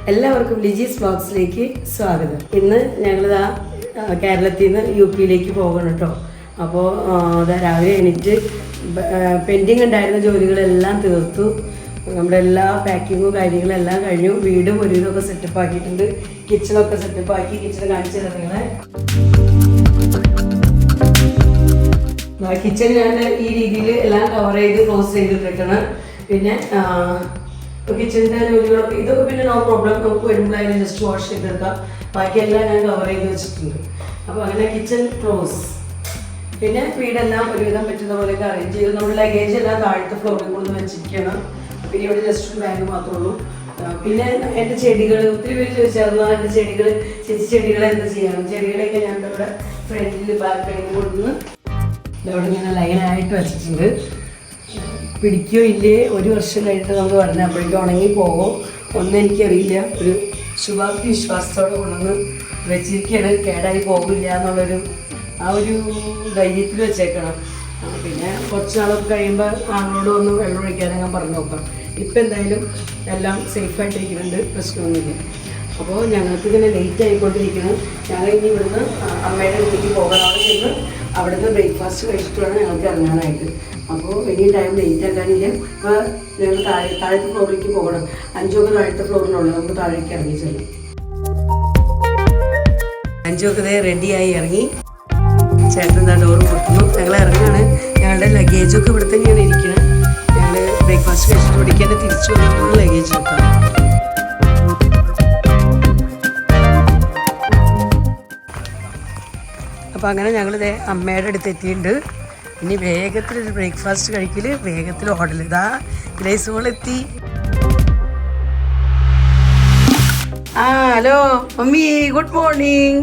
എല്ലാവർക്കും ലിജീസ് വ്ലോഗ്സിലേക്ക് സ്വാഗതം. ഇന്ന് ഞങ്ങളിതാ കേരളത്തിൽ നിന്ന് യുപിയിലേക്ക് പോകണം കേട്ടോ. അപ്പോൾ രാവിലെ എണീറ്റ് പെൻഡിങ് ഉണ്ടായിരുന്ന ജോലികളെല്ലാം തീർത്തു. നമ്മുടെ എല്ലാ പാക്കിങ്ങും കാര്യങ്ങളെല്ലാം കഴിഞ്ഞു. വീടും ഒരു ഇതൊക്കെ സെറ്റപ്പ് ആക്കിയിട്ടുണ്ട്. കിച്ചണൊക്കെ സെറ്റപ്പ് ആക്കി. കിച്ചൺ കാണിച്ചു തരാം നിങ്ങളെ. കിച്ചൺ ഞാൻ ഈ രീതിയിൽ എല്ലാം കവർ ചെയ്ത് ക്ലോസ് ചെയ്തിട്ടിരിക്കണം. പിന്നെ കിച്ചണിൻ്റെ ജോലികളൊക്കെ ഇതൊക്കെ പിന്നെ നോ പ്രോബ്ലം, നമുക്ക് വരുമ്പോഴായാലും ജസ്റ്റ് വാഷ് ചെയ്തെടുക്കാം. ബാക്കിയെല്ലാം ഞാൻ കവർ ചെയ്ത് വെച്ചിട്ടുണ്ട്. അപ്പോൾ അങ്ങനെ കിച്ചൺ ക്ലോസ്. പിന്നെ വീടെല്ലാം ഒരുവിധം പറ്റുന്ന പോലെയൊക്കെ അറേഞ്ച് ചെയ്ത് നമ്മുടെ ലഗേജ് എല്ലാം താഴത്തെ ഫ്ലോറിൽ കൊണ്ട് വെച്ചിരിക്കണം. പിന്നെ ഇവിടെ ജസ്റ്റ് ഒരു ബാഗ് മാത്രമേ ഉള്ളൂ. പിന്നെ എൻ്റെ ചെടികൾ ഒത്തിരി പേര് ചോദിച്ചായിരുന്നു, എൻ്റെ ചെടികൾ ചേച്ചി ചെടികളെ എന്താ ചെയ്യണം. ചെടികളെയൊക്കെ ഞാൻ ഇവിടെ ഫ്രണ്ടിൽ ബാക്ക് സൈഡിൽ കൊടുന്ന് ഇവിടെ ഇങ്ങനെ ലൈനായിട്ട് വെച്ചിട്ടുണ്ട്. പിടിക്കോ ഇല്ലേ, ഒരു വർഷം കഴിഞ്ഞിട്ട് നമുക്ക് പറഞ്ഞാൽ അപ്പോഴേക്കും ഉണങ്ങി പോകും ഒന്നും എനിക്കറിയില്ല. ഒരു ശുഭാപ്തി വിശ്വാസത്തോടെ കൊണ്ടുവന്ന് വെച്ചിരിക്കുകയാണ്. കേടായി പോകില്ല എന്നുള്ളൊരു ആ ഒരു ധൈര്യത്തിൽ വെച്ചേക്കണം. പിന്നെ കുറച്ച് നാളൊക്കെ കഴിയുമ്പോൾ ആങ്ങളോട് ഒന്ന് വെള്ളം ഒഴിക്കാനൊക്കെ പറഞ്ഞു നോക്കാം. ഇപ്പം എന്തായാലും എല്ലാം സേഫായിട്ടിരിക്കുന്നുണ്ട്, പ്രശ്നമൊന്നുമില്ല. അപ്പോൾ ഞങ്ങൾക്ക് ഇങ്ങനെ ലേറ്റ് ആയിക്കൊണ്ടിരിക്കണം. ഞങ്ങൾ ഇനി ഇവിടുന്ന് അമ്മയുടെ അടുത്തേക്ക് പോകണം. അവിടെ ചെന്ന് അവിടുന്ന് ബ്രേക്ക്ഫാസ്റ്റ് കഴിച്ചിട്ട് വേണം ഞങ്ങൾക്ക് ഇറങ്ങാനായിട്ട്. അപ്പോൾ വലിയ ടൈം ലേറ്റ് ആക്കാനില്ല. അപ്പോൾ ഞങ്ങൾ താഴത്തെ ഫ്ലോറിലേക്ക് പോകണം. 5 താഴത്തെ ഫ്ലോറിനുള്ളൂ. നമുക്ക് താഴേക്ക് ഇറങ്ങി ചെല്ലും. 5 റെഡിയായി ഇറങ്ങി. ചേട്ടൻ എന്താ ഡോറ് കൊടുക്കുന്നു. ഞങ്ങൾ ഇറങ്ങുകയാണ്. ഞങ്ങളുടെ ലഗേജൊക്കെ ഇവിടെ തന്നെയാണ് ഇരിക്കുന്നത്. ഞങ്ങൾ ബ്രേക്ക്ഫാസ്റ്റ് കഴിച്ചിട്ട് ഇവിടേക്ക് തന്നെ തിരിച്ചു വന്നിട്ടുള്ള ലഗേജ് വെക്കാം. അപ്പോൾ അങ്ങനെ ഞങ്ങളിതേ അമ്മയുടെ അടുത്ത് എത്തിയിട്ടുണ്ട്. ഇനി വേഗത്തിലൊരു ബ്രേക്ക്ഫാസ്റ്റ് കഴിക്കൽ, വേഗത്തിൽ ഓടൽ. ഇതാ ഗ്രേസ് മോൾ എത്തി. Hello mummy, good morning.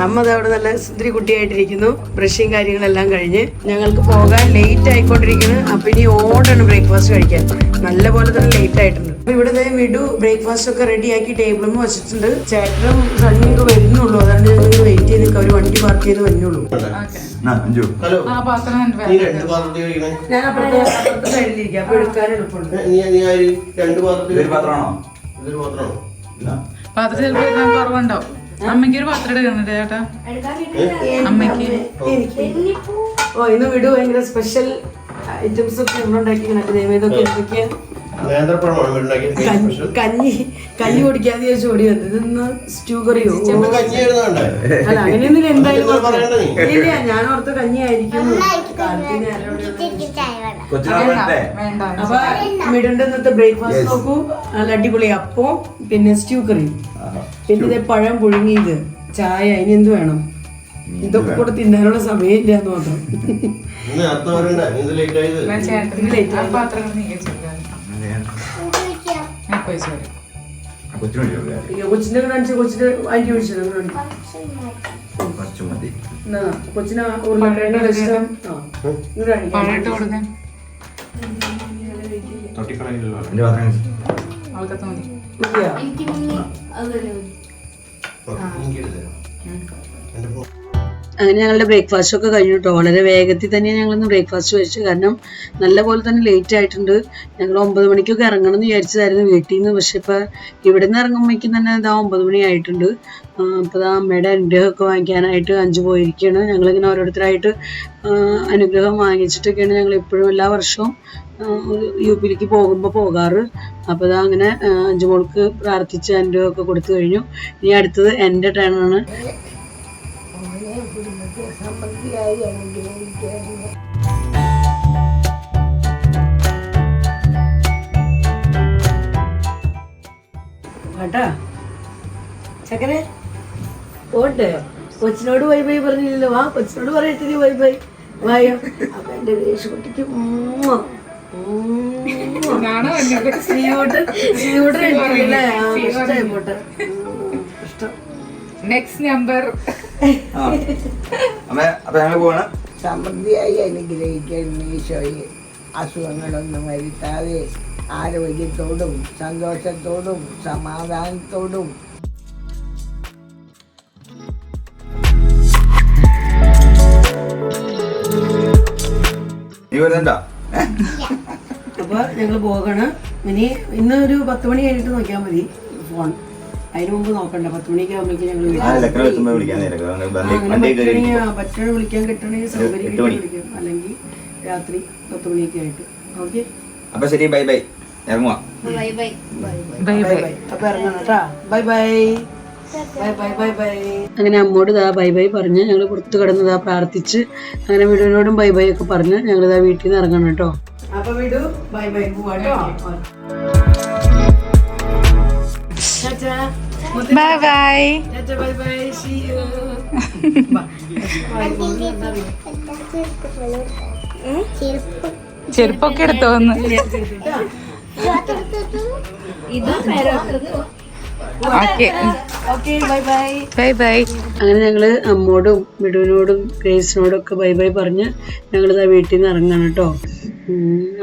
അമ്മ അവിടെ നല്ല സുന്ദരി കുട്ടിയായിട്ടിരിക്കുന്നു. ബ്രഷിങ് കാര്യങ്ങളെല്ലാം കഴിഞ്ഞ് ഞങ്ങൾക്ക് പോകാൻ ലേറ്റ് ആയിക്കൊണ്ടിരിക്കുന്നു. അപ്പം ഇനി ഓടാണ് ബ്രേക്ക്ഫാസ്റ്റ് കഴിക്കാൻ. നല്ല പോലെ തന്നെ ലേറ്റ് ആയിട്ടുണ്ട്. അപ്പോൾ ഇവിടെ വിടു ബ്രേക്ക്ഫാസ്റ്റ് ഒക്കെ റെഡിയാക്കി ടേബിളും വെച്ചിട്ടുണ്ട്. ചേട്ടനും സണ്ണിയൊക്കെ വരുന്നുള്ളൂ. അതുകൊണ്ട് ഞങ്ങൾ വെയിറ്റ് ചെയ്ത് നിൽക്കാം. ഒരു വണ്ടി പാർക്ക് ചെയ്ത് വരുന്നുള്ളൂ. ഞാൻ അപ്പുറത്തെ സൈഡിലിരിക്കാം. അപ്പോൾ എടുക്കാൻ എളുപ്പമുണ്ട്. അമ്മയ്ക്ക് ഒരു പാത്രം എടുക്കണേ ചേട്ടാ. അമ്മയ്ക്ക് ഇന്ന് വിടു ഭയങ്കര സ്പെഷ്യൽ ഐറ്റംസ് ഒക്കെ ഉണ്ടാക്കി. ഇതൊക്കെ എന്തൊക്കെയാ? കഞ്ഞി കുടിക്കാതെ ചോദിച്ചു ഓടി വന്നത്. ഇതൊന്ന് സ്റ്റൂ കറിയോ? അല്ല അങ്ങനെയൊന്നും എന്തായാലും ഇല്ല. ഞാൻ ഓർത്ത് കഞ്ഞി ആയിരിക്കും. അപ്പൊ മിടുണ്ട് ഇന്നത്തെ ബ്രേക്ക്ഫാസ്റ്റ് നോക്കൂ. നല്ല അടിപൊളി അപ്പം, പിന്നെ സ്റ്റൂ കറി, പിന്നെ ഇത് പഴം പുഴുങ്ങിയത്, ചായ. ഇനി എന്ത് വേണം? ഇതൊക്കെ കൂടെ തിന്നാനുള്ള സമയമില്ല എന്ന് മാത്രം. കൊച്ചിനെ കാണിച്ച് കൊച്ചിന് അരി ഒഴിച്ചത്. കൊച്ചിന് ഉരുളക്കിഴങ്ങ് ഇഷ്ടം. അങ്ങനെ ഞങ്ങളുടെ ബ്രേക്ക്ഫാസ്റ്റ് ഒക്കെ കഴിഞ്ഞു കേട്ടോ. വളരെ വേഗത്തിൽ തന്നെ ഞങ്ങളൊന്ന് ബ്രേക്ക്ഫാസ്റ്റ് കഴിച്ചു. കാരണം നല്ല പോലെ തന്നെ ലേറ്റ് ആയിട്ടുണ്ട്. ഞങ്ങൾ 9 മണിക്കൊക്കെ ഇറങ്ങണം എന്ന് വിചാരിച്ചതായിരുന്നു വീട്ടിൽ നിന്ന്. പക്ഷെ ഇപ്പം ഇവിടെ നിന്ന് ഇറങ്ങുമ്പോഴേക്കും തന്നെ ഇതാ 9 മണി ആയിട്ടുണ്ട്. അപ്പോൾ ഇതാ അമ്മയുടെ അനുഗ്രഹമൊക്കെ വാങ്ങിക്കാനായിട്ട് 5 പോയിരിക്കുകയാണ്. ഞങ്ങളിങ്ങനെ ഓരോരുത്തരായിട്ട് അനുഗ്രഹം വാങ്ങിച്ചിട്ടൊക്കെയാണ് ഞങ്ങൾ എപ്പോഴും എല്ലാ വർഷവും യുപിയിലേക്ക് പോകുമ്പോൾ പോകാറ്. അപ്പോൾ ഇതാ അങ്ങനെ 5 മോൾക്ക് പ്രാർത്ഥിച്ച് അനുഗ്രഹമൊക്കെ കൊടുത്തു കഴിഞ്ഞു. ഇനി അടുത്തത് എൻ്റെ ടേണാണ്. കേട്ടാ ചക്കരെ പോട്ടെ. കൊച്ചിനോട് ബൈ ബൈ പറഞ്ഞില്ലല്ലോ. വാ കൊച്ചിനോട് പറയട്ടെ നീ ബൈ ബൈ. വായോ. അപ്പൊ എന്റെ ദേശക്കുട്ടിക്ക് സമൃദ്ധിയായി അനുഗ്രഹിക്കാൻ ഈശോയെ. അസുഖങ്ങളൊന്നും വരുത്താതെ ആരോഗ്യത്തോടും സന്തോഷത്തോടും സമാധാനത്തോടും അപ്പോൾ ഞങ്ങൾ പോകണം. ഇനി ഇന്നൊരു 10 മണി കഴിഞ്ഞിട്ട് നോക്കിയാൽ മതി. ഫോൺ. അതിന് മുമ്പ് നോക്കണ്ട, 10 മണിയൊക്കെ ആകുമ്പോഴേക്കും ഞങ്ങൾ പറ്റണ വിളിക്കാൻ കിട്ടണമെങ്കിൽ സൗകര്യം വിളിക്കും, അല്ലെങ്കിൽ രാത്രി 10 മണിയൊക്കെ ആയിട്ട്. ഓക്കെ, അപ്പൊ ശരി, ബൈ ബൈ, ഇറങ്ങുവാ. Bye bye. അപ്പൊ ഇറങ്ങണം കേട്ടാ. Bye bye bye bye bye bye. അങ്ങനെ അമ്മോട് ഇതാ ബൈ ബൈ പറഞ്ഞ് ഞങ്ങൾ പുറത്ത് കിടന്നതാ പ്രാർത്ഥിച്ച് അങ്ങനെ വീടിനോടും ബൈ ബൈ ഒക്കെ പറഞ്ഞ് ഞങ്ങളിതാ വീട്ടിൽ നിന്ന് ഇറങ്ങണം കേട്ടോ. അപ്പൊ വീട് ബൈ ബൈ പോവാട്ടോ. Bye bye. Bye bye, see you. ചെരുപ്പൊക്കെ എടുത്തോന്ന്. By bye. അങ്ങനെ ഞങ്ങള് അമ്മോടും മിടുവിനോടും ഗ്രേസിനോടും ഒക്കെ ബൈ ബൈ പറഞ്ഞ് ഞങ്ങളിതാ വീട്ടിൽ നിന്ന് ഇറങ്ങണം കേട്ടോ.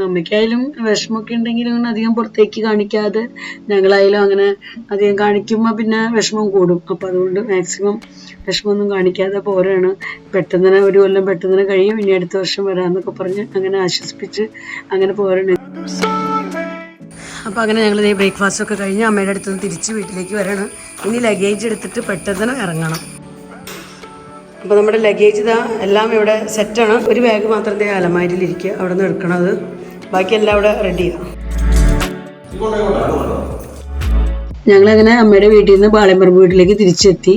അമ്മയ്ക്കായാലും വിഷമമൊക്കെ ഉണ്ടെങ്കിലും അങ്ങനെ അധികം പുറത്തേക്ക് കാണിക്കാതെ ഞങ്ങളായാലും അങ്ങനെ അധികം കാണിക്കുമ്പോൾ പിന്നെ വിഷമം കൂടും. അപ്പം അതുകൊണ്ട് മാക്സിമം വിഷമമൊന്നും കാണിക്കാതെ പോരാണ്. പെട്ടെന്ന് തന്നെ ഒരു കൊല്ലം പെട്ടെന്ന് തന്നെ കഴിയും, ഇനി അടുത്ത വർഷം വരാമെന്നൊക്കെ പറഞ്ഞ് അങ്ങനെ ആശ്വസിപ്പിച്ച് അങ്ങനെ പോരാണ്. അപ്പോൾ അങ്ങനെ ഞങ്ങൾ ബ്രേക്ക്ഫാസ്റ്റ് ഒക്കെ കഴിഞ്ഞ് അമ്മയുടെ അടുത്ത് നിന്ന് തിരിച്ച് വീട്ടിലേക്ക് വരണം. ഇനി ലഗേജ് എടുത്തിട്ട് പെട്ടെന്ന് ഇറങ്ങണം. അപ്പോൾ നമ്മുടെ ലഗേജ് ഇതാ എല്ലാം ഇവിടെ സെറ്റാണ്. ഒരു ബാഗ് മാത്രം അലമാരിയിലിരിക്കുക, അവിടെ നിന്ന് എടുക്കണത്. ബാക്കിയെല്ലാം അവിടെ റെഡിയാണ്. ഞങ്ങളങ്ങനെ അമ്മയുടെ വീട്ടിൽ നിന്ന് പാളയംപറമ്പ് വീട്ടിലേക്ക് തിരിച്ചെത്തി.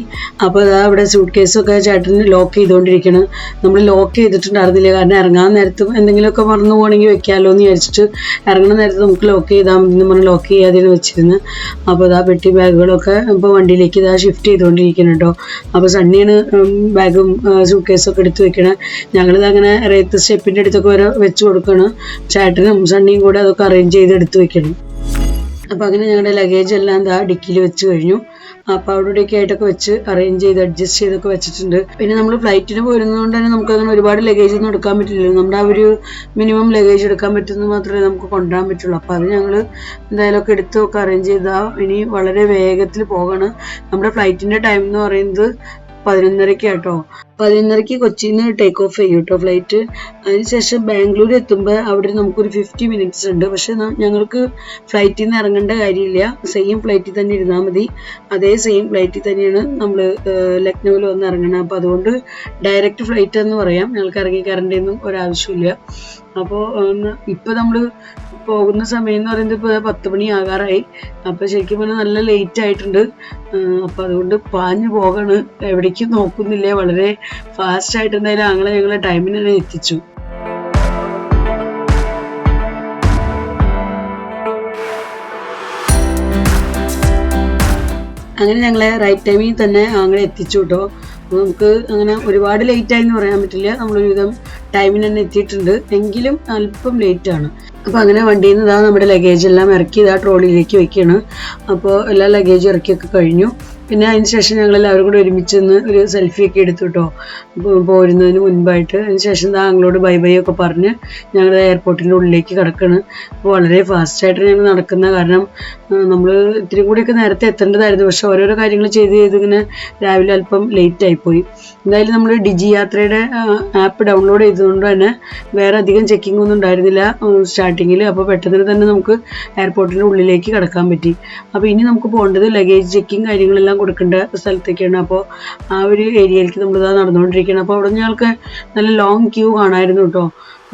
അപ്പോൾ അതാ അവിടെ സൂട്ട് കേസൊക്കെ ചേട്ടന് ലോക്ക് ചെയ്തുകൊണ്ടിരിക്കണം. നമ്മൾ ലോക്ക് ചെയ്തിട്ടുണ്ടായിരുന്നില്ല, കാരണം ഇറങ്ങാൻ നേരത്തും എന്തെങ്കിലുമൊക്കെ മറന്നു പോകണമെങ്കിൽ വെക്കാമല്ലോ എന്ന് വിചാരിച്ചിട്ട് ഇറങ്ങുന്ന നേരത്ത് നമുക്ക് ലോക്ക് ചെയ്താൽ മതി എന്ന് പറഞ്ഞ് ലോക്ക് ചെയ്യാതെ വെച്ചിരുന്നു. അപ്പോൾ അതാ പെട്ടി ബാഗുകളൊക്കെ ഇപ്പോൾ വണ്ടിയിലേക്ക് ഇതാ ഷിഫ്റ്റ് ചെയ്തുകൊണ്ടിരിക്കണം കേട്ടോ. അപ്പോൾ സണ്ണിയാണ് ബാഗും സൂട്ട് കേസൊക്കെ എടുത്ത് വെക്കണം. ഞങ്ങളിത് അങ്ങനെ റേത്ത് സ്റ്റെപ്പിൻ്റെ അടുത്തൊക്കെ വരെ വെച്ച് കൊടുക്കണം. ചേട്ടനും സണ്ണിയും കൂടെ അതൊക്കെ അറേഞ്ച് ചെയ്ത് എടുത്ത് വെക്കണം. അപ്പോൾ അങ്ങനെ ഞങ്ങളുടെ ലഗേജ് എല്ലാം എന്താ ഡിക്കിയിൽ വെച്ച് കഴിഞ്ഞു. അപ്പോൾ അവിടെ ഇവിടെയൊക്കെ ആയിട്ടൊക്കെ വെച്ച് അറേഞ്ച് ചെയ്ത് അഡ്ജസ്റ്റ് ചെയ്തൊക്കെ വെച്ചിട്ടുണ്ട്. പിന്നെ നമ്മൾ ഫ്ലൈറ്റിന് പോരുന്നതുകൊണ്ട് തന്നെ നമുക്കങ്ങനെ ഒരുപാട് ലഗേജ് ഒന്നും എടുക്കാൻ പറ്റില്ലല്ലോ. നമ്മുടെ ആ ഒരു മിനിമം ലഗേജ് എടുക്കാൻ പറ്റുന്നത് മാത്രമേ നമുക്ക് കൊണ്ടുപോകാൻ പറ്റുള്ളൂ. അപ്പോൾ അത് ഞങ്ങൾ എന്തായാലും ഒക്കെ എടുത്തൊക്കെ അറേഞ്ച് ചെയ്താൽ ഇനി വളരെ വേഗത്തിൽ പോകണം. നമ്മുടെ ഫ്ലൈറ്റിൻ്റെ ടൈം എന്ന് പറയുന്നത് 11:30 കേട്ടോ. 11:30 കൊച്ചിയിൽ നിന്ന് ടേക്ക് ഓഫ് ചെയ്യും കേട്ടോ ഫ്ലൈറ്റ്. അതിനുശേഷം ബാംഗ്ലൂർ എത്തുമ്പോൾ അവിടെ നമുക്കൊരു 50 മിനിറ്റ്സ് ഉണ്ട്. പക്ഷെ ഞങ്ങൾക്ക് ഫ്ലൈറ്റിൽ നിന്ന് ഇറങ്ങേണ്ട കാര്യമില്ല, സെയിം ഫ്ലൈറ്റിൽ തന്നെ ഇരുന്നാൽ മതി. അതേ സെയിം ഫ്ലൈറ്റിൽ തന്നെയാണ് നമ്മൾ ലക്നൗവിൽ വന്ന് ഇറങ്ങണം. അപ്പോൾ അതുകൊണ്ട് ഡയറക്റ്റ് ഫ്ലൈറ്റ് എന്ന് പറയാം. ഞങ്ങൾക്ക് ഇറങ്ങി കയറേണ്ടതൊന്നും ഒരാവശ്യമില്ല. അപ്പോൾ ഇപ്പോൾ നമ്മൾ പോകുന്ന സമയം എന്ന് പറയുന്നത് ഇപ്പോൾ 10 മണി ആകാറായി. അപ്പോൾ ശരിക്കും പറഞ്ഞാൽ നല്ല ലേറ്റ് ആയിട്ടുണ്ട്. അപ്പോൾ അതുകൊണ്ട് പാഞ്ഞു പോകണ്, എവിടേക്കും നോക്കുന്നില്ല, വളരെ ഫാസ്റ്റായിട്ട് എന്തായാലും ഞങ്ങളെ ടൈമിന് തന്നെ എത്തിച്ചു. അങ്ങനെ ഞങ്ങളെ റൈറ്റ് ടൈമിൽ തന്നെ അങ്ങനെ എത്തിച്ചു കേട്ടോ. നമുക്ക് അങ്ങനെ ഒരുപാട് ലേറ്റായി എന്ന് പറയാൻ പറ്റില്ല, നമ്മളൊരുവിധം ടൈമിന് തന്നെ എത്തിയിട്ടുണ്ട്, എങ്കിലും അല്പം ലേറ്റാണ്. അപ്പോൾ അങ്ങനെ വണ്ടിയിൽ നിന്ന് നമ്മുടെ ലഗേജ് എല്ലാം ഇറക്കി ട്രോളിയിലേക്ക് വെക്കുകയാണ്. അപ്പോൾ എല്ലാ ലഗേജും ഇറക്കിയൊക്കെ കഴിഞ്ഞു. പിന്നെ അതിന് ശേഷം ഞങ്ങളെല്ലാവരും കൂടെ ഒരുമിച്ച് നിന്ന് ഒരു സെൽഫിയൊക്കെ എടുത്തു കേട്ടോ പോരുന്നതിന് മുൻപായിട്ട്. അതിന് ശേഷം ഞങ്ങളോട് ബൈ ബൈ ഒക്കെ പറഞ്ഞ് ഞങ്ങൾ എയർപോർട്ടിൻ്റെ ഉള്ളിലേക്ക് കിടക്കുകയാണ്. അപ്പോൾ വളരെ ഫാസ്റ്റായിട്ട് ഞങ്ങൾ നടക്കുന്ന കാരണം നമ്മൾ ഇത്തിരി കൂടിയൊക്കെ നേരത്തെ എത്തേണ്ടതായിരുന്നു. പക്ഷെ ഓരോരോ കാര്യങ്ങൾ ചെയ്ത് ഇങ്ങനെ രാവിലെ അല്പം ലേറ്റ് ആയിപ്പോയി. എന്തായാലും നമ്മൾ ഡിജി യാത്രയുടെ ആപ്പ് ഡൗൺലോഡ് ചെയ്തതുകൊണ്ട് തന്നെ വേറെ അധികം ചെക്കിംഗ് ഒന്നും ഉണ്ടായിരുന്നില്ല സ്റ്റാർട്ടിങ്ങിൽ. അപ്പോൾ പെട്ടെന്ന് തന്നെ നമുക്ക് എയർപോർട്ടിൻ്റെ ഉള്ളിലേക്ക് കിടക്കാൻ പറ്റി. അപ്പോൾ ഇനി നമുക്ക് പോകേണ്ടത് ലഗേജ് ചെക്കിങ് കാര്യങ്ങളെല്ലാം കൊടുക്കേണ്ട സ്ഥലത്തേക്കാണ്. അപ്പോൾ ആ ഒരു ഏരിയയിലേക്ക് നമ്മളിതാ നടന്നുകൊണ്ടിരിക്കുകയാണ്. അപ്പോൾ അവിടെ ഞങ്ങൾക്ക് നല്ല ലോങ് ക്യൂ കാണായിരുന്നു കേട്ടോ.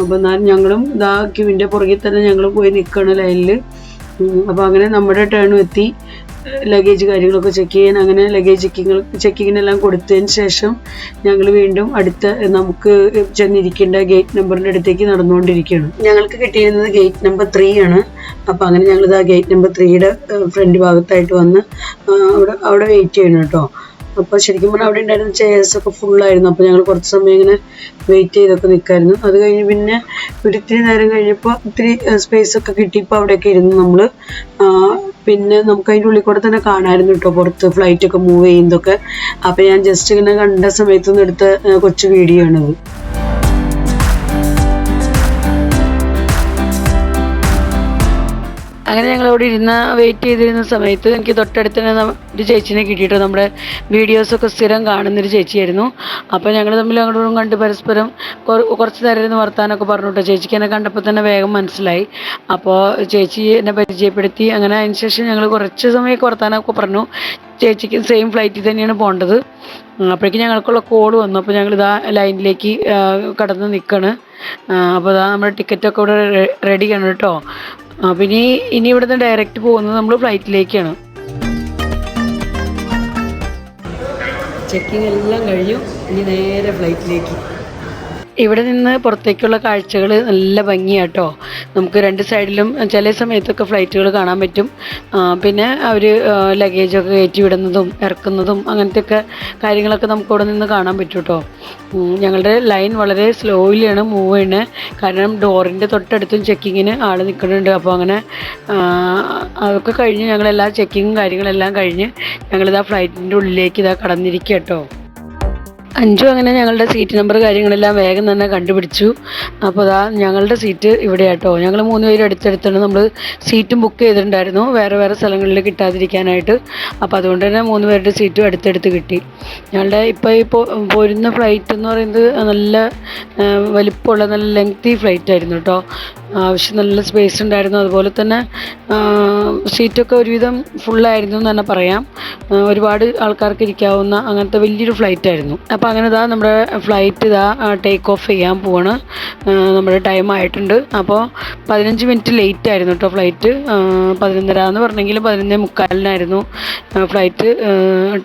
അപ്പോൾ ഞങ്ങളും ഇതാ ക്യൂവിൻ്റെ പുറകിൽ തന്നെ ഞങ്ങൾ പോയി നിൽക്കുകയാണ് ലൈനിൽ. അപ്പോൾ അങ്ങനെ നമ്മുടെ ടേണും എത്തി. ലഗേജ് കാര്യങ്ങളൊക്കെ ചെക്ക് ചെയ്യാൻ അങ്ങനെ ലഗേജ് ചെക്കിങ്ങിനെല്ലാം കൊടുത്തതിന് ശേഷം ഞങ്ങൾ വീണ്ടും അടുത്ത നമുക്ക് ചെന്നിരിക്കേണ്ട ഗേറ്റ് നമ്പറിൻ്റെ അടുത്തേക്ക് നടന്നുകൊണ്ടിരിക്കുകയാണ്. ഞങ്ങൾക്ക് കിട്ടിയിരുന്നത് ഗേറ്റ് നമ്പർ 3 ആണ്. അപ്പോൾ അങ്ങനെ ഞങ്ങളിത് ആ ഗേറ്റ് നമ്പർ 3യുടെ ഫ്രണ്ട് ഭാഗത്തായിട്ട് വന്ന് അവിടെ വെയിറ്റ് ചെയ്യണം കേട്ടോ. അപ്പോൾ ശരിക്കും പറഞ്ഞാൽ അവിടെ ഉണ്ടായിരുന്ന ചെയർസൊക്കെ ഫുള്ളായിരുന്നു. അപ്പോൾ ഞങ്ങൾ കുറച്ച് സമയം ഇങ്ങനെ വെയിറ്റ് ചെയ്തൊക്കെ നിൽക്കായിരുന്നു. അത് കഴിഞ്ഞ് പിന്നെ ഒരിത്തിരി നേരം കഴിഞ്ഞപ്പോൾ ഇത്തിരി സ്പേസൊക്കെ കിട്ടിയപ്പോൾ അവിടെയൊക്കെ ഇരുന്ന് നമ്മൾ പിന്നെ നമുക്ക് അതിൻ്റെ ഉള്ളിൽ കൂടെ തന്നെ കാണാമായിരുന്നു കേട്ടോ പുറത്ത് ഫ്ലൈറ്റൊക്കെ മൂവ് ചെയ്യുന്നതൊക്കെ. അപ്പോൾ ഞാൻ ജസ്റ്റ് ഇങ്ങനെ കണ്ട സമയത്തൊന്നും എടുത്ത കൊച്ചു വീഡിയോ ആണത്. അങ്ങനെ ഞങ്ങളവിടെ വെയിറ്റ് ചെയ്തിരുന്ന സമയത്ത് എനിക്ക് തൊട്ടടുത്ത് തന്നെ ഒരു ചേച്ചീനെ കിട്ടിയിട്ട് നമ്മുടെ വീഡിയോസൊക്കെ സ്ഥിരം കാണുന്നൊരു ചേച്ചിയായിരുന്നു. അപ്പോൾ ഞങ്ങൾ തമ്മിൽ അങ്ങോട്ടും കണ്ട് പരസ്പരം കുറച്ച് നേരം ഇരുന്ന് വർത്താനമൊക്കെ പറഞ്ഞു കേട്ടോ. ചേച്ചിക്ക് എന്നെ കണ്ടപ്പോൾ തന്നെ വേഗം മനസ്സിലായി. അപ്പോൾ ചേച്ചി എന്നെ പരിചയപ്പെടുത്തി. അങ്ങനെ അതിന് ശേഷം ഞങ്ങൾ കുറച്ച് സമയമൊക്കെ വർത്താനമൊക്കെ പറഞ്ഞു. ചേച്ചിക്ക് സെയിം ഫ്ലൈറ്റിൽ തന്നെയാണ് പോകേണ്ടത്. അപ്പോഴേക്കും ഞങ്ങൾക്കുള്ള കോൾ വന്നു. അപ്പോൾ ഞങ്ങളിതാ ലൈനിലേക്ക് കടന്ന് നിൽക്കുകയാണ്. അപ്പോൾ ഇതാ നമ്മുടെ ടിക്കറ്റൊക്കെ ഇവിടെ റെഡിയാണ് കേട്ടോ. പിന്നെ ഇനി ഇവിടുന്ന് ഡയറക്റ്റ് പോകുന്നത് നമ്മൾ ഫ്ലൈറ്റിലേക്കാണ്. ചെക്കിങ് എല്ലാം കഴിഞ്ഞു. ഇനി നേരെ ഫ്ലൈറ്റിലേക്ക്. ഇവിടെ നിന്ന് പുറത്തേക്കുള്ള കാഴ്ചകൾ നല്ല ഭംഗിയാട്ടോ. നമുക്ക് രണ്ട് സൈഡിലും ചില സമയത്തൊക്കെ ഫ്ലൈറ്റുകൾ കാണാൻ പറ്റും. പിന്നെ അവർ ലഗേജൊക്കെ കയറ്റി വിടുന്നതും ഇറക്കുന്നതും അങ്ങനത്തെയൊക്കെ കാര്യങ്ങളൊക്കെ നമുക്കിവിടെ നിന്ന് കാണാൻ പറ്റും കേട്ടോ. ഞങ്ങളുടെ ലൈൻ വളരെ സ്ലോയിലാണ് മൂവ് ചെയ്യുന്നത്. കാരണം ഡോറിൻ്റെ തൊട്ടടുത്തും ചെക്കിങ്ങിന് ആൾ നിൽക്കുന്നുണ്ട്. അപ്പോൾ അങ്ങനെ അതൊക്കെ കഴിഞ്ഞ് ഞങ്ങളെല്ലാ ചെക്കിങ്ങും കാര്യങ്ങളെല്ലാം കഴിഞ്ഞ് ഞങ്ങളിതാ ഫ്ലൈറ്റിൻ്റെ ഉള്ളിലേക്ക് ഇതാ കടന്നിരിക്കുക കേട്ടോ. അഞ്ചു അങ്ങനെ ഞങ്ങളുടെ സീറ്റ് നമ്പർ കാര്യങ്ങളെല്ലാം വേഗം തന്നെ കണ്ടുപിടിച്ചു. അപ്പോൾ അതാ ഞങ്ങളുടെ സീറ്റ് ഇവിടെ കേട്ടോ. ഞങ്ങൾ 3 പേര് അടുത്തടുത്താണ്. നമ്മൾ സീറ്റും ബുക്ക് ചെയ്തിട്ടുണ്ടായിരുന്നു വേറെ വേറെ സ്ഥലങ്ങളിൽ കിട്ടാതിരിക്കാനായിട്ട്. അപ്പോൾ അതുകൊണ്ട് തന്നെ 3 പേരുടെ സീറ്റും അടുത്തടുത്ത് കിട്ടി. ഞങ്ങളുടെ ഇപ്പോൾ പോരുന്ന ഫ്ലൈറ്റ് എന്ന് പറയുന്നത് നല്ല വലിപ്പമുള്ള നല്ല ലെങ്തി ഫ്ലൈറ്റ് ആയിരുന്നു കേട്ടോ. ആവശ്യം നല്ല സ്പേസ് ഉണ്ടായിരുന്നു. അതുപോലെ തന്നെ സീറ്റൊക്കെ ഒരുവിധം ഫുള്ളായിരുന്നു എന്ന് തന്നെ പറയാം. ഒരുപാട് ആൾക്കാർക്ക് ഇരിക്കാവുന്ന അങ്ങനത്തെ വലിയൊരു ഫ്ലൈറ്റ് ആയിരുന്നു. അപ്പോൾ അങ്ങനെ ഇതാ നമ്മുടെ ഫ്ലൈറ്റ് ടേക്ക് ഓഫ് ചെയ്യാൻ പോവാണ്. നമ്മുടെ ടൈം ആയിട്ടുണ്ട്. അപ്പോൾ 15 മിനിറ്റ് ലേറ്റ് ആയിരുന്നു കേട്ടോ ഫ്ലൈറ്റ്. 11:30 എന്ന് പറഞ്ഞെങ്കിൽ 11:45 ഫ്ലൈറ്റ്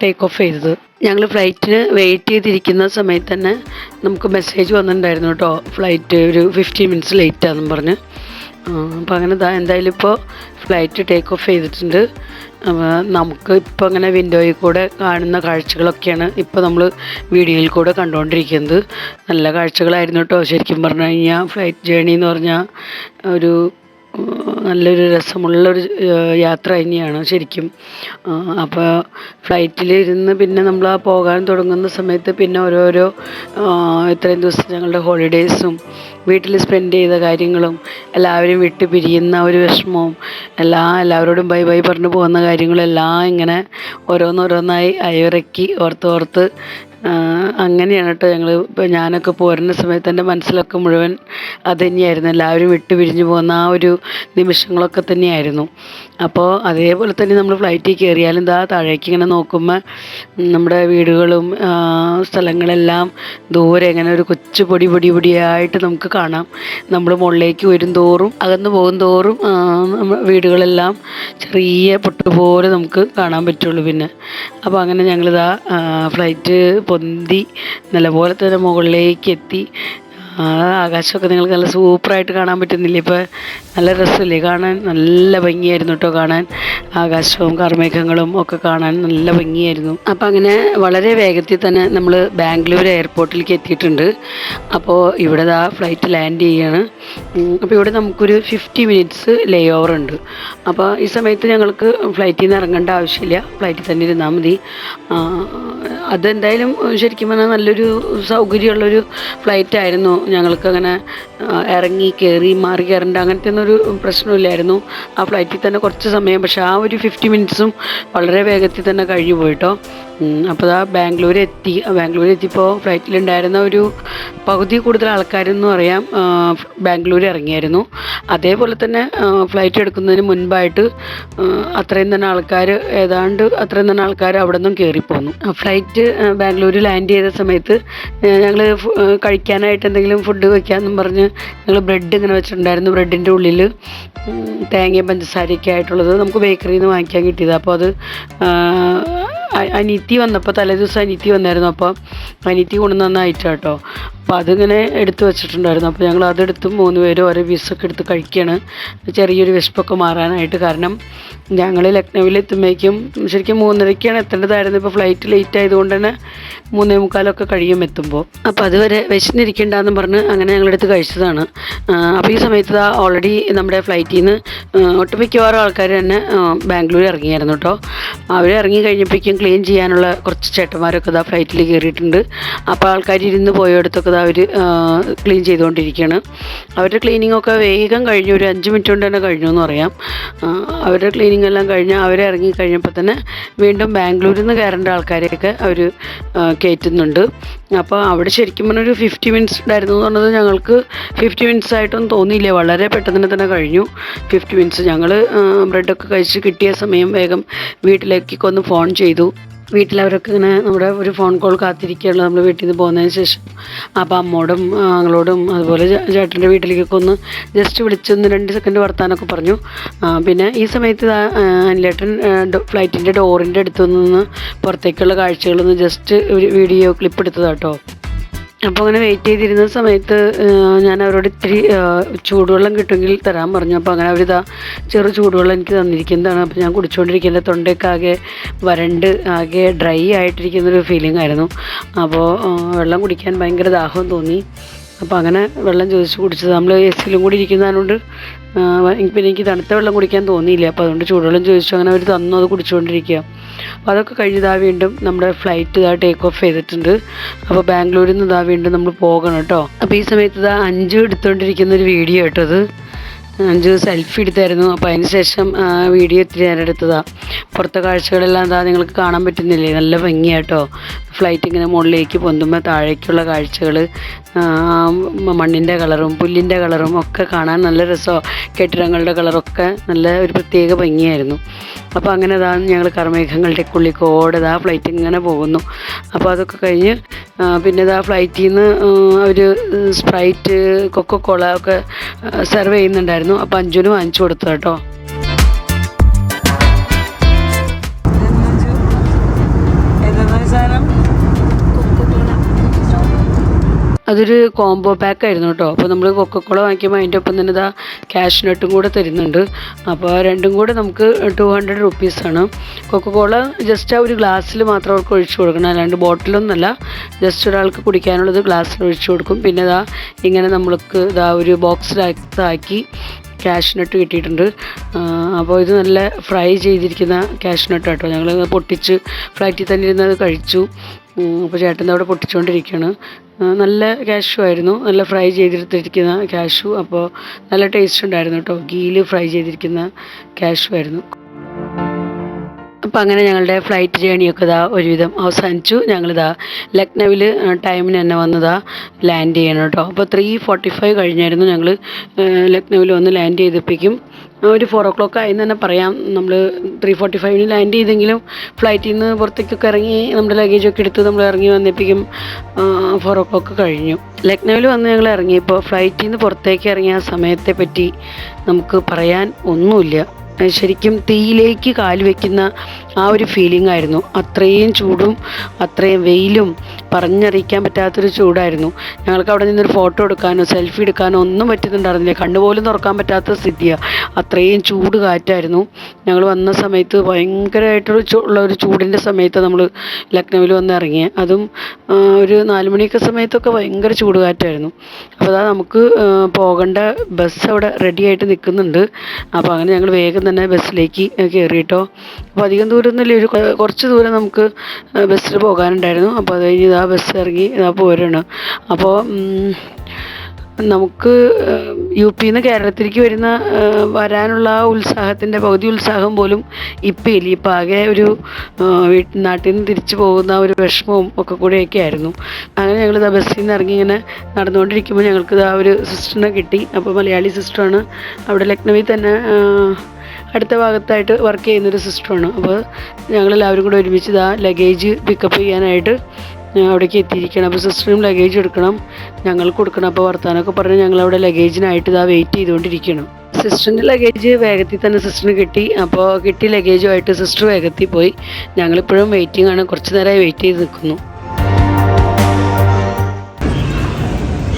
ടേക്ക് ഓഫ് ചെയ്തത്. ഞങ്ങൾ ഫ്ലൈറ്റിന് വെയിറ്റ് ചെയ്തിരിക്കുന്ന സമയത്ത് തന്നെ നമുക്ക് മെസ്സേജ് വന്നിട്ടുണ്ടായിരുന്നു കേട്ടോ. ഫ്ലൈറ്റ് ഒരു 15 മിനിറ്റ്സ് ലേറ്റാണെന്നും പറഞ്ഞ്. അപ്പോൾ അങ്ങനെ എന്തായാലും ഇപ്പോൾ ഫ്ലൈറ്റ് ടേക്ക് ഓഫ് ചെയ്തിട്ടുണ്ട്. നമുക്ക് ഇപ്പോൾ അങ്ങനെ വിൻഡോയിൽ കൂടെ കാണുന്ന കാഴ്ചകളൊക്കെയാണ് ഇപ്പോൾ നമ്മൾ വീഡിയോയിൽ കൂടെ കണ്ടുകൊണ്ടിരിക്കുന്നത്. നല്ല കാഴ്ചകളായിരുന്നു കേട്ടോ. ശരിക്കും പറഞ്ഞു കഴിഞ്ഞാൽ ഫ്ലൈറ്റ് ജേണി എന്ന് പറഞ്ഞാൽ ഒരു നല്ലൊരു രസമുള്ളൊരു യാത്ര തന്നെയാണ് ശരിക്കും. അപ്പോൾ ഫ്ലൈറ്റിലിരുന്ന് പിന്നെ നമ്മൾ പോകാൻ തുടങ്ങുന്ന സമയത്ത് പിന്നെ ഓരോരോ ഇത്രയും ദിവസം ഞങ്ങളുടെ ഹോളിഡേയ്സും വീട്ടിൽ സ്പെൻഡ് ചെയ്ത കാര്യങ്ങളും എല്ലാവരും വിട്ട് പിരിയുന്ന ഒരു വിഷമവും എല്ലാവരോടും ബൈ ബൈ പറഞ്ഞു പോകുന്ന കാര്യങ്ങളെല്ലാം ഇങ്ങനെ ഓരോന്നോരോന്നായി അയവിറക്കി ഓർത്ത് അങ്ങനെയാണ് കേട്ടോ. ഇപ്പോൾ ഞാനൊക്കെ പോരുന്ന സമയത്ത് എൻ്റെ മനസ്സിലൊക്കെ മുഴുവൻ അത് തന്നെയായിരുന്നു. എല്ലാവരും വിട്ട് പിരിഞ്ഞു പോകുന്ന ആ ഒരു നിമിഷങ്ങളൊക്കെ തന്നെയായിരുന്നു. അപ്പോൾ അതേപോലെ തന്നെ നമ്മൾ ഫ്ലൈറ്റിൽ കയറിയാലും താഴേക്ക് ഇങ്ങനെ നോക്കുമ്പോൾ നമ്മുടെ വീടുകളും സ്ഥലങ്ങളെല്ലാം ദൂരെ ഇങ്ങനെ ഒരു കൊച്ചു പൊടിയായിട്ട് നമുക്ക് കാണാം. നമ്മൾ മുകളിലേക്ക് വരും തോറും അകന്ന് പോകും തോറും വീടുകളെല്ലാം ചെറിയ പൊട്ടുപോലെ നമുക്ക് കാണാൻ പറ്റുള്ളൂ. പിന്നെ അപ്പോൾ അങ്ങനെ ഞങ്ങളിതാ ഫ്ലൈറ്റ് പൊന്തി നല്ലപോലെ തന്നെ മുകളിലേക്ക് എത്തി. ആകാശമൊക്കെ നിങ്ങൾക്ക് നല്ല സൂപ്പറായിട്ട് കാണാൻ പറ്റുന്നില്ലേ? ഇപ്പോൾ നല്ല രസമില്ലേ കാണാൻ? നല്ല ഭംഗിയായിരുന്നു കേട്ടോ കാണാൻ. ആകാശവും കർമേഘങ്ങളും ഒക്കെ കാണാൻ നല്ല ഭംഗിയായിരുന്നു. അപ്പോൾ അങ്ങനെ വളരെ വേഗത്തിൽ തന്നെ നമ്മൾ ബാംഗ്ലൂർ എയർപോർട്ടിലേക്ക് എത്തിയിട്ടുണ്ട്. അപ്പോൾ ഇവിടെ ഫ്ലൈറ്റ് ലാൻഡ് ചെയ്യുകയാണ്. അപ്പോൾ ഇവിടെ നമുക്കൊരു 50 മിനിറ്റ്സ് ലേ ഓവർ ഉണ്ട്. അപ്പോൾ ഈ സമയത്ത് ഞങ്ങൾക്ക് ഫ്ലൈറ്റിൽ നിന്ന് ഇറങ്ങേണ്ട ആവശ്യമില്ല, ഫ്ലൈറ്റിൽ തന്നെ ഇരുന്നാൽ മതി. അതെന്തായാലും ശരിക്കും പറഞ്ഞാൽ നല്ലൊരു സൗകര്യമുള്ളൊരു ഫ്ലൈറ്റായിരുന്നു. ഞങ്ങൾക്ക് അങ്ങനെ ഇറങ്ങി കയറി മാറി കയറേണ്ട അങ്ങനത്തെ ഒന്നൊരു പ്രശ്നമില്ലായിരുന്നു ആ ഫ്ലൈറ്റിൽ തന്നെ കുറച്ച് സമയം. പക്ഷേ ആ ഒരു 50 മിനിറ്റ്സും വളരെ വേഗത്തിൽ തന്നെ കഴിഞ്ഞു പോയിട്ടോ. അപ്പോൾ ബാംഗ്ലൂർ എത്തിയപ്പോൾ ഫ്ലൈറ്റിലുണ്ടായിരുന്ന ഒരു പകുതി കൂടുതൽ ആൾക്കാരെന്ന് പറയാം ബാംഗ്ലൂർ ഇറങ്ങിയായിരുന്നു. അതേപോലെ തന്നെ ഫ്ലൈറ്റ് എടുക്കുന്നതിന് മുൻപായിട്ട് അത്രയും തന്നെ ആൾക്കാർ അവിടെ നിന്നും കയറിപ്പോന്നു. ഫ്ലൈറ്റ് ബാംഗ്ലൂർ ലാൻഡ് ചെയ്ത സമയത്ത് ഞങ്ങൾ കഴിക്കാനായിട്ട് എന്തെങ്കിലും ഫുഡ് വയ്ക്കാമെന്നും പറഞ്ഞ് ഞങ്ങൾ ബ്രെഡ് ഇങ്ങനെ വെച്ചിട്ടുണ്ടായിരുന്നു. ബ്രെഡിൻ്റെ ഉള്ളിൽ തേങ്ങയും പഞ്ചസാരയൊക്കെ ആയിട്ടുള്ളത് നമുക്ക് ബേക്കറിയിൽ നിന്ന് വാങ്ങിക്കാൻ കിട്ടിയത്. അപ്പോൾ അത് അനിയത്തി വന്നപ്പോൾ തലേദിവസം അനിയത്തി വന്നായിരുന്നു. അപ്പോൾ അനിയത്തി കൊണ്ടുവന്നായിട്ട് കേട്ടോ. അപ്പോൾ അതിങ്ങനെ എടുത്ത് വെച്ചിട്ടുണ്ടായിരുന്നു. അപ്പോൾ ഞങ്ങൾ അതെടുത്ത് 3 പേരും ഓരോ പീസൊക്കെ എടുത്ത് കഴിക്കുകയാണ്, ചെറിയൊരു വിശപ്പൊക്കെ മാറാനായിട്ട്. കാരണം ഞങ്ങൾ ലക്നൗവിലെത്തുമ്പോഴേക്കും ശരിക്കും 3:30 എത്തേണ്ടതായിരുന്നു. ഇപ്പോൾ ഫ്ലൈറ്റ് ലേറ്റ് ആയതുകൊണ്ട് തന്നെ 3:45 കഴിയും എത്തുമ്പോൾ. അപ്പോൾ അതുവരെ വിശന്നിരിക്കണ്ടെന്ന് പറഞ്ഞ് അങ്ങനെ ഞങ്ങളെടുത്ത് കഴിച്ചതാണ്. അപ്പോൾ ഈ സമയത്ത് ഓൾറെഡി നമ്മുടെ ഫ്ലൈറ്റിൽ നിന്ന് ഒട്ടുമിക്കവാറും ആൾക്കാർ തന്നെ ബാംഗ്ലൂർ ഇറങ്ങിയായിരുന്നു കേട്ടോ. അവർ ഇറങ്ങി കഴിഞ്ഞപ്പോഴേക്കും ക്ലീൻ ചെയ്യാനുള്ള കുറച്ച് ചേട്ടന്മാരൊക്കെ ഫ്ലൈറ്റിൽ കയറിയിട്ടുണ്ട്. അപ്പോൾ ആൾക്കാർ ഇരുന്ന് പോയടത്തൊക്കെ അവർ ക്ലീൻ ചെയ്തുകൊണ്ടിരിക്കുകയാണ്. അവരുടെ ക്ലീനിങ്ങൊക്കെ വേഗം കഴിഞ്ഞു, ഒരു 5 മിനിറ്റ് കൊണ്ട് തന്നെ കഴിഞ്ഞു എന്ന് പറയാം. അവരുടെ ക്ലീനിങ് എല്ലാം കഴിഞ്ഞ് അവരെ ഇറങ്ങി കഴിഞ്ഞപ്പോൾ തന്നെ വീണ്ടും ബാംഗ്ലൂരിൽ നിന്ന് കയറേണ്ട ആൾക്കാരെയൊക്കെ അവർ കയറ്റുന്നുണ്ട്. അപ്പോൾ അവിടെ ശരിക്കും പറഞ്ഞൊരു 50 മിനിറ്റ്സ് ഉണ്ടായിരുന്നു എന്ന് പറഞ്ഞത് ഞങ്ങൾക്ക് 50 മിനിറ്റ്സ് ആയിട്ടൊന്നും തോന്നിയില്ല, വളരെ പെട്ടെന്ന് തന്നെ കഴിഞ്ഞു 50 മിനിറ്റ്സ്. ഞങ്ങൾ ബ്രെഡൊക്കെ കഴിച്ച് കിട്ടിയ സമയം വേഗം വീട്ടിലേക്കൊക്കെ ഒന്ന് ഫോൺ ചെയ്തു. വീട്ടിലവരൊക്കെ ഇങ്ങനെ നമ്മുടെ ഒരു ഫോൺ കോൾ കാത്തിരിക്കുകയുള്ളൂ നമ്മൾ വീട്ടിൽ നിന്ന് പോകുന്നതിന് ശേഷം. അപ്പോൾ അമ്മോടും ഞങ്ങളോടും അതുപോലെ ചേട്ടൻ്റെ വീട്ടിലേക്കൊക്കെ ഒന്ന് ജസ്റ്റ് വിളിച്ചൊന്ന് 2 സെക്കൻഡ് വർത്താനൊക്കെ പറഞ്ഞു. പിന്നെ ഈ സമയത്ത് അനിലേട്ടൻ ഫ്ലൈറ്റിൻ്റെ ഡോറിൻ്റെ അടുത്ത് നിന്ന് പുറത്തേക്കുള്ള കാഴ്ചകളൊന്ന് ജസ്റ്റ് ഒരു വീഡിയോ ക്ലിപ്പ് എടുത്തതാട്ടോ. അപ്പോൾ അങ്ങനെ വെയിറ്റ് ചെയ്തിരുന്ന സമയത്ത് ഞാൻ അവരോട് ഇത്തിരി ചൂടുവെള്ളം കിട്ടുമെങ്കിൽ തരാൻ പറഞ്ഞു. അപ്പോൾ അങ്ങനെ അവരിതാ ചെറു ചൂടുവെള്ളം എനിക്ക് തന്നിരിക്കുന്നതാണ്. അപ്പോൾ ഞാൻ കുടിച്ചുകൊണ്ടിരിക്കുന്ന തൊണ്ടയൊക്കെ ആകെ വരണ്ട് ആകെ ഡ്രൈ ആയിട്ടിരിക്കുന്നൊരു ഫീലിംഗ് ആയിരുന്നു. അപ്പോൾ വെള്ളം കുടിക്കാൻ ഭയങ്കര ദാഹം തോന്നി. അപ്പോൾ അങ്ങനെ വെള്ളം ചോദിച്ച് കുടിച്ചത്. നമ്മൾ എസിലും കൂടി ഇരിക്കുന്നതുകൊണ്ട് പിന്നെ എനിക്ക് തണുത്ത വെള്ളം കുടിക്കാൻ തോന്നിയില്ല. അപ്പോൾ അതുകൊണ്ട് ചൂടുവെള്ളം ചോദിച്ചു. അങ്ങനെ അവർ തന്നു, അത് കുടിച്ചുകൊണ്ടിരിക്കുക. അപ്പോൾ അതൊക്കെ കഴിഞ്ഞതാ വീണ്ടും നമ്മുടെ ഫ്ലൈറ്റ് ടേക്ക് ഓഫ് ചെയ്തിട്ടുണ്ട്. അപ്പോൾ ബാംഗ്ലൂരിൽ നിന്ന് വീണ്ടും നമ്മൾ പോകണം കേട്ടോ. അപ്പോൾ ഈ സമയത്ത് 5 എടുത്തുകൊണ്ടിരിക്കുന്ന ഒരു വീഡിയോ കേട്ടോ. അത് 5 സെൽഫി എടുത്തായിരുന്നു. അപ്പോൾ അതിന് ശേഷം വീഡിയോ ഇത്തിരി നേരം എടുത്തതാണ്. പുറത്തെ കാഴ്ചകളെല്ലാം നിങ്ങൾക്ക് കാണാൻ പറ്റുന്നില്ലേ, നല്ല ഭംഗിയാട്ടോ. ഫ്ലൈറ്റ് ഇങ്ങനെ മുകളിലേക്ക് പൊന്തുമ്പോൾ താഴേക്കുള്ള കാഴ്ചകൾ, മണ്ണിൻ്റെ കളറും പുല്ലിൻ്റെ കളറും ഒക്കെ കാണാൻ നല്ല രസമോ, കെട്ടിടങ്ങളുടെ കളറൊക്കെ നല്ല ഒരു പ്രത്യേക ഭംഗിയായിരുന്നു. അപ്പോൾ അങ്ങനെ ഞങ്ങൾ കർമേഘങ്ങളുടെ ഉള്ളിക്കോടെ ഫ്ലൈറ്റ് ഇങ്ങനെ പോകുന്നു. അപ്പോൾ അതൊക്കെ കഴിഞ്ഞ് പിന്നെ ഫ്ലൈറ്റിൽ നിന്ന് അവർ സ്പ്രൈറ്റ് കൊക്കോകോള ഒക്കെ സെർവ് ചെയ്യുന്നുണ്ടായിരുന്നു. അപ്പോൾ അഞ്ജുന് വാങ്ങിച്ചു കൊടുത്തു കേട്ടോ. അതൊരു കോംബോ പാക്കായിരുന്നു കേട്ടോ. അപ്പോൾ നമ്മൾ കൊക്കക്കോള വാങ്ങിക്കുമ്പോൾ അതിൻ്റെ ഒപ്പം തന്നെ ക്യാഷ് നട്ടും കൂടെ തരുന്നുണ്ട്. അപ്പോൾ രണ്ടും കൂടെ നമുക്ക് 200 റുപ്പീസാണ്. കൊക്കക്കോള ജസ്റ്റ് ആ ഒരു ഗ്ലാസ്സിൽ മാത്രം അവർക്ക് ഒഴിച്ചു കൊടുക്കണം, അല്ലാണ്ട് ബോട്ടിലൊന്നുമല്ല. ജസ്റ്റ് ഒരാൾക്ക് കുടിക്കാനുള്ളത് ഗ്ലാസ്സിൽ ഒഴിച്ചു കൊടുക്കും. പിന്നെ ഇങ്ങനെ നമ്മൾക്ക് ഒരു ബോക്സിലാക്കി ക്യാഷ് നട്ട് കിട്ടിയിട്ടുണ്ട്. അപ്പോൾ ഇത് നല്ല ഫ്രൈ ചെയ്തിരിക്കുന്ന ക്യാഷ് നട്ട് കേട്ടോ. ഞങ്ങൾ പൊട്ടിച്ച് ഫ്ലൈറ്റിൽ തന്നെ ഇരുന്നത് കഴിച്ചു. അപ്പോൾ ചേട്ടൻ അവിടെ പൊട്ടിച്ചുകൊണ്ടിരിക്കുകയാണ്. നല്ല ക്യാഷു ആയിരുന്നു, നല്ല ഫ്രൈ ചെയ്തെടുത്തിരിക്കുന്ന ക്യാഷു. അപ്പോൾ നല്ല ടേസ്റ്റ് ഉണ്ടായിരുന്നു കേട്ടോ. ഗീയിൽ ഫ്രൈ ചെയ്തിരിക്കുന്ന ക്യാഷു ആയിരുന്നു. അപ്പോൾ അങ്ങനെ ഞങ്ങളുടെ ഫ്ലൈറ്റ് ജേണിയൊക്കെ ഒരുവിധം അവസാനിച്ചു. ഞങ്ങളിതാ ലക്നൗവിൽ ടൈമിന് തന്നെ ലാൻഡ് ചെയ്യണം കേട്ടോ. അപ്പോൾ 3:45 കഴിഞ്ഞായിരുന്നു ഞങ്ങൾ ലക്നൗവിൽ വന്ന് ലാൻഡ് ചെയ്തപ്പോഴേക്കും ഒരു 4 o'clock ആയെന്ന് തന്നെ പറയാം. നമ്മൾ 3:45 ലാൻഡ് ചെയ്തെങ്കിലും ഫ്ലൈറ്റിൽ നിന്ന് പുറത്തേക്കൊക്കെ ഇറങ്ങി നമ്മുടെ ലഗേജൊക്കെ എടുത്ത് നമ്മൾ ഇറങ്ങി വന്നപ്പോഴേക്കും 4 o'clock കഴിഞ്ഞു. ലക്നൗവിൽ വന്ന് ഞങ്ങൾ ഇറങ്ങിയപ്പോൾ ഫ്ലൈറ്റിൽ നിന്ന് പുറത്തേക്ക് ഇറങ്ങിയ സമയത്തെ പറ്റി നമുക്ക് പറയാൻ ഒന്നുമില്ല. ശരിക്കും തീയിലേക്ക് കാല് വയ്ക്കുന്ന ആ ഒരു ഫീലിംഗ് ആയിരുന്നു. അത്രയും ചൂടും അത്രയും വെയിലും പറഞ്ഞറിയിക്കാൻ പറ്റാത്തൊരു ചൂടായിരുന്നു. ഞങ്ങൾക്ക് അവിടെ നിന്നൊരു ഫോട്ടോ എടുക്കാനോ സെൽഫി എടുക്കാനോ ഒന്നും പറ്റുന്നുണ്ടായിരുന്നില്ല. കണ്ണുപോലും തുറക്കാൻ പറ്റാത്ത സ്ഥിതിയാണ്. അത്രയും ചൂട് കാറ്റായിരുന്നു. ഞങ്ങൾ വന്ന സമയത്ത് ഭയങ്കരമായിട്ടുള്ള ഒരു ചൂടിൻ്റെ സമയത്ത് നമ്മൾ ലക്നൗവിൽ വന്ന് ഇറങ്ങിയത്. അതും ഒരു 4 മണിയൊക്കെ സമയത്തൊക്കെ ഭയങ്കര ചൂട് കാറ്റായിരുന്നു. അപ്പോൾ നമുക്ക് പോകേണ്ട ബസ് അവിടെ റെഡി ആയിട്ട് നിൽക്കുന്നുണ്ട്. അപ്പോൾ അങ്ങനെ ഞങ്ങൾ വേഗം തന്നെ ബസ്സിലേക്ക് കയറിയിട്ടോ. അപ്പോൾ അധികം ദൂരമൊന്നുമില്ല, ഒരു കുറച്ച് ദൂരം നമുക്ക് ബസ്സിൽ പോകാനുണ്ടായിരുന്നു. അപ്പോൾ അത് കഴിഞ്ഞ് ബസ് ഇറങ്ങി പോരാണ്. അപ്പോൾ നമുക്ക് UP നിന്ന് കേരളത്തിലേക്ക് വരാനുള്ള ആ ഉത്സാഹത്തിൻ്റെ പകുതി ഉത്സാഹം പോലും ഇപ്പം ഇല്ല. ഇപ്പം ആകെ ഒരു നാട്ടിൽ നിന്ന് തിരിച്ചു പോകുന്ന ഒരു വിഷമവും ഒക്കെ കൂടെയൊക്കെ ആയിരുന്നു. അങ്ങനെ ഞങ്ങൾ ബസ്സിൽ നിന്ന് ഇറങ്ങി ഇങ്ങനെ നടന്നുകൊണ്ടിരിക്കുമ്പോൾ ഞങ്ങൾക്ക് ഒരു സിസ്റ്ററിനെ കിട്ടി. അപ്പോൾ മലയാളി സിസ്റ്ററാണ്, അവിടെ ലക്നൗവിൽ തന്നെ അടുത്ത ഭാഗത്തായിട്ട് വർക്ക് ചെയ്യുന്നൊരു സിസ്റ്ററാണ്. അപ്പോൾ ഞങ്ങളെല്ലാവരും കൂടെ ഒരുമിച്ച് ലഗേജ് പിക്കപ്പ് ചെയ്യാനായിട്ട് അവിടേക്ക് എത്തിയിരിക്കണം. അപ്പോൾ സിസ്റ്ററിനും ലഗേജ് എടുക്കണം, ഞങ്ങൾക്ക് കൊടുക്കണം. അപ്പോൾ വർത്താനമൊക്കെ പറഞ്ഞ് ഞങ്ങളവിടെ ലഗേജിനായിട്ട് വെയിറ്റ് ചെയ്തുകൊണ്ടിരിക്കണം. സിസ്റ്ററിൻ്റെ ലഗേജ് വേഗത്തിൽ തന്നെ സിസ്റ്ററിന് കിട്ടി. അപ്പോൾ കിട്ടിയ ലഗേജുമായിട്ട് സിസ്റ്റർ വേഗത്തിൽ പോയി. ഞങ്ങളിപ്പോഴും വെയിറ്റിംഗ് ആണ്, കുറച്ച് നേരമായി വെയിറ്റ് ചെയ്ത് നിൽക്കുന്നു.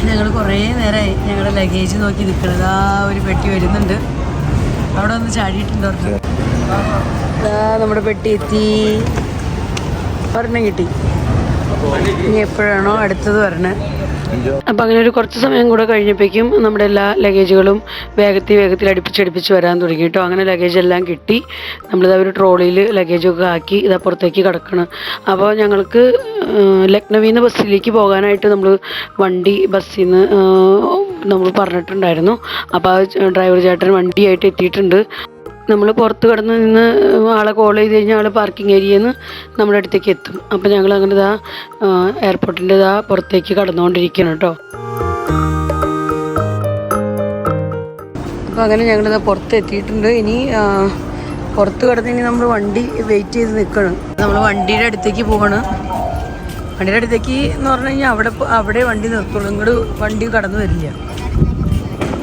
ഞങ്ങൾ കുറേ നേരമായി ഞങ്ങളുടെ ലഗേജ് നോക്കി നിൽക്കുന്നത്. ഒരു പെട്ടി വരുന്നുണ്ട്, അവിടെ ഒന്ന് ചാടിയിട്ടുണ്ടോ? നമ്മുടെ പെട്ടി എത്തി, ഒരെണ്ണം കിട്ടി. ഇനി എപ്പോഴാണോ അടുത്തത് വരണേ. അപ്പം അങ്ങനെ ഒരു കുറച്ച് സമയം കൂടെ കഴിഞ്ഞപ്പോഴേക്കും നമ്മുടെ എല്ലാ ലഗേജുകളും വേഗത്തിൽ അടുപ്പിച്ചടുപ്പിച്ച് വരാൻ തുടങ്ങി കേട്ടോ. അങ്ങനെ ലഗേജ് എല്ലാം കിട്ടി. നമ്മളിതാ ഒരു ട്രോളിയിൽ ലഗേജൊക്കെ ആക്കി ഇതാ പുറത്തേക്ക് കിടക്കണം. അപ്പോൾ ഞങ്ങൾക്ക് ലക്നൗവിൽ നിന്ന് ബസ്സിലേക്ക് പോകാനായിട്ട് നമ്മൾ ബസ്സിൽ നിന്ന് നമ്മൾ പറഞ്ഞിട്ടുണ്ടായിരുന്നു. അപ്പോൾ ആ ഡ്രൈവർ ചേട്ടൻ വണ്ടിയായിട്ട് എത്തിയിട്ടുണ്ട്. നമ്മൾ പുറത്ത് കിടന്ന് നിന്ന് ആളെ കോൾ ചെയ്ത് കഴിഞ്ഞാൽ ആൾ പാർക്കിംഗ് ഏരിയയിൽ നിന്ന് നമ്മുടെ അടുത്തേക്ക് എത്തും. അപ്പോൾ ഞങ്ങൾ അങ്ങനെ ഇതാ എയർപോർട്ടിൻ്റെ പുറത്തേക്ക് കടന്നുകൊണ്ടിരിക്കുകയാണ് കേട്ടോ. അപ്പോൾ അങ്ങനെ ഞങ്ങളിതാ പുറത്ത് എത്തിയിട്ടുണ്ട്. ഇനി പുറത്ത് കിടന്ന് ഇനി നമ്മൾ വണ്ടി വെയിറ്റ് ചെയ്ത് നിൽക്കണം. നമ്മൾ വണ്ടിയുടെ അടുത്തേക്ക് പോകണം. വണ്ടിയുടെ അടുത്തേക്ക് എന്ന് പറഞ്ഞു കഴിഞ്ഞാൽ അവിടെ വണ്ടി നിർത്തുള്ളൂ. ഇങ്ങോട്ട് വണ്ടി കടന്നു വരില്ല.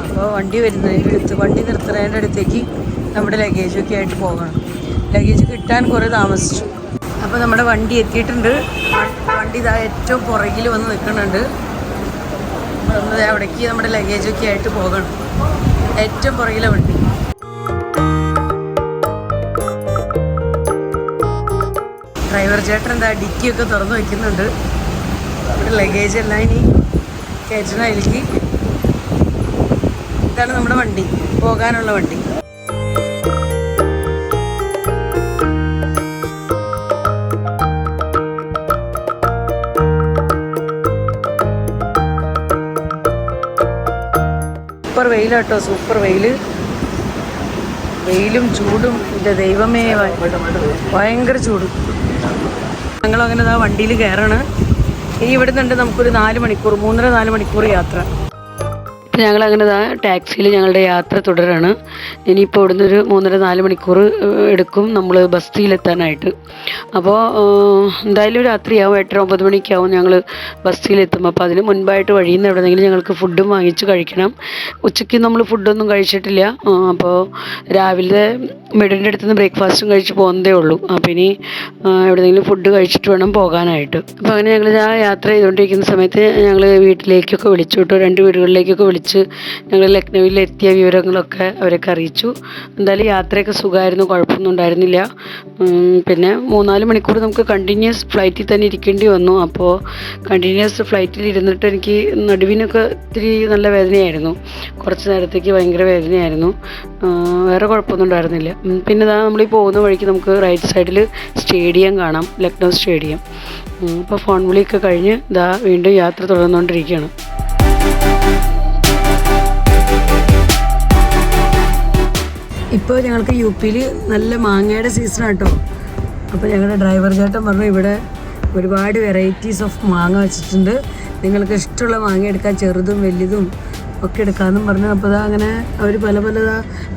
അപ്പോൾ വണ്ടി നിർത്തുന്നതിൻ്റെ അടുത്തേക്ക് നമ്മുടെ ലഗേജൊക്കെ ആയിട്ട് പോകണം. ലഗേജ് കിട്ടാൻ കുറേ താമസിച്ചു. അപ്പോൾ നമ്മുടെ വണ്ടി എത്തിയിട്ടുണ്ട്. വണ്ടി ഇതാ ഏറ്റവും പുറകിൽ വന്ന് നിൽക്കുന്നുണ്ട്. അവിടേക്ക് നമ്മുടെ ലഗേജൊക്കെ ആയിട്ട് പോകണം. ഏറ്റവും പുറകിലെ വണ്ടി. ഡ്രൈവർ ചേട്ടൻ എന്താ ഡിക്കിയൊക്കെ തുറന്ന് വയ്ക്കുന്നുണ്ട്. നമ്മുടെ ലഗേജ് എല്ലാം ഇനി കയറ്റണം അതിലേക്ക്. ഇതാണ് നമ്മുടെ വണ്ടി, പോകാനുള്ള വണ്ടി. സൂപ്പർ വെയിലാട്ടോ, സൂപ്പർ വെയിലും ചൂടും. എൻ്റെ ദൈവമേ, ഭയങ്കര ചൂട്. ഞങ്ങളങ്ങനെ ആ വണ്ടിയിൽ കയറാണ്. ഇനി ഇവിടെ നിന്നുണ്ട് നമുക്കൊരു 3.5-4 മണിക്കൂർ യാത്ര. ഇപ്പം ഞങ്ങളങ്ങനെ ടാക്സിയിൽ ഞങ്ങളുടെ യാത്ര തുടരാണ്. ഇനിയിപ്പോൾ ഇവിടുന്ന് ഒരു 3.5-4 മണിക്കൂർ എടുക്കും നമ്മൾ ബസ്സിലെത്താനായിട്ട്. അപ്പോൾ എന്തായാലും രാത്രിയാവും, 8-9 മണിക്കാവും ഞങ്ങൾ ബസ്സിലെത്തും. അപ്പോൾ അതിന് മുൻപായിട്ട് വഴിയിൽ നിന്ന് എവിടെയെങ്കിലും ഞങ്ങൾക്ക് ഫുഡും വാങ്ങിച്ച് കഴിക്കണം. ഉച്ചയ്ക്ക് നമ്മൾ ഫുഡൊന്നും കഴിച്ചിട്ടില്ല. അപ്പോൾ രാവിലെ മിഡിൻ്റെ അടുത്ത് നിന്ന് ബ്രേക്ക്ഫാസ്റ്റും കഴിച്ച് പോകുന്നതേ ഉള്ളൂ. അപ്പോൾ ഇനി എവിടെയെങ്കിലും ഫുഡ് കഴിച്ചിട്ട് വേണം പോകാനായിട്ട്. അപ്പോൾ അങ്ങനെ ഞങ്ങൾ യാത്ര ചെയ്തുകൊണ്ടിരിക്കുന്ന സമയത്ത് ഞങ്ങൾ വീട്ടിലേക്കൊക്കെ വിളിച്ചു കേട്ടോ. 2 വീടുകളിലേക്കൊക്കെ വിളിച്ചു. ഞങ്ങൾ ലക്നൗവിൽ എത്തിയ വിവരങ്ങളൊക്കെ അവരൊക്കെ അറിയിച്ചു. എന്തായാലും യാത്രയൊക്കെ സുഖമായിരുന്നു, കുഴപ്പമൊന്നും ഉണ്ടായിരുന്നില്ല. പിന്നെ 3-4 മണിക്കൂർ നമുക്ക് കണ്ടിന്യൂസ് ഫ്ലൈറ്റിൽ തന്നെ ഇരിക്കേണ്ടി വന്നു. അപ്പോൾ കണ്ടിന്യൂസ് ഫ്ലൈറ്റിൽ ഇരുന്നിട്ട് എനിക്ക് നടുവിനൊക്കെ ഇത്തിരി നല്ല വേദനയായിരുന്നു. കുറച്ച് നേരത്തേക്ക് ഭയങ്കര വേദനയായിരുന്നു. വേറെ കുഴപ്പമൊന്നും ഉണ്ടായിരുന്നില്ല. പിന്നെ നമ്മളീ പോകുന്ന വഴിക്ക് നമുക്ക് റൈറ്റ് സൈഡിൽ സ്റ്റേഡിയം കാണാം, ലക്നൗ സ്റ്റേഡിയം. അപ്പോൾ ഫോൺ വിളിയൊക്കെ കഴിഞ്ഞ് വീണ്ടും യാത്ര തുടർന്നുകൊണ്ടിരിക്കുകയാണ്. ഇപ്പോൾ ഞങ്ങൾക്ക് UP-യിൽ നല്ല മാങ്ങയുടെ സീസണാണ് കേട്ടോ. അപ്പോൾ ഞങ്ങളുടെ ഡ്രൈവർ ചേട്ടൻ പറഞ്ഞു ഇവിടെ ഒരുപാട് വെറൈറ്റീസ് ഓഫ് മാങ്ങ വെച്ചിട്ടുണ്ട്, നിങ്ങൾക്ക് ഇഷ്ടമുള്ള മാങ്ങ എടുക്കാൻ, ചെറുതും വലുതും ഒക്കെ എടുക്കാമെന്നും പറഞ്ഞു. അപ്പോൾ അങ്ങനെ അവർ പല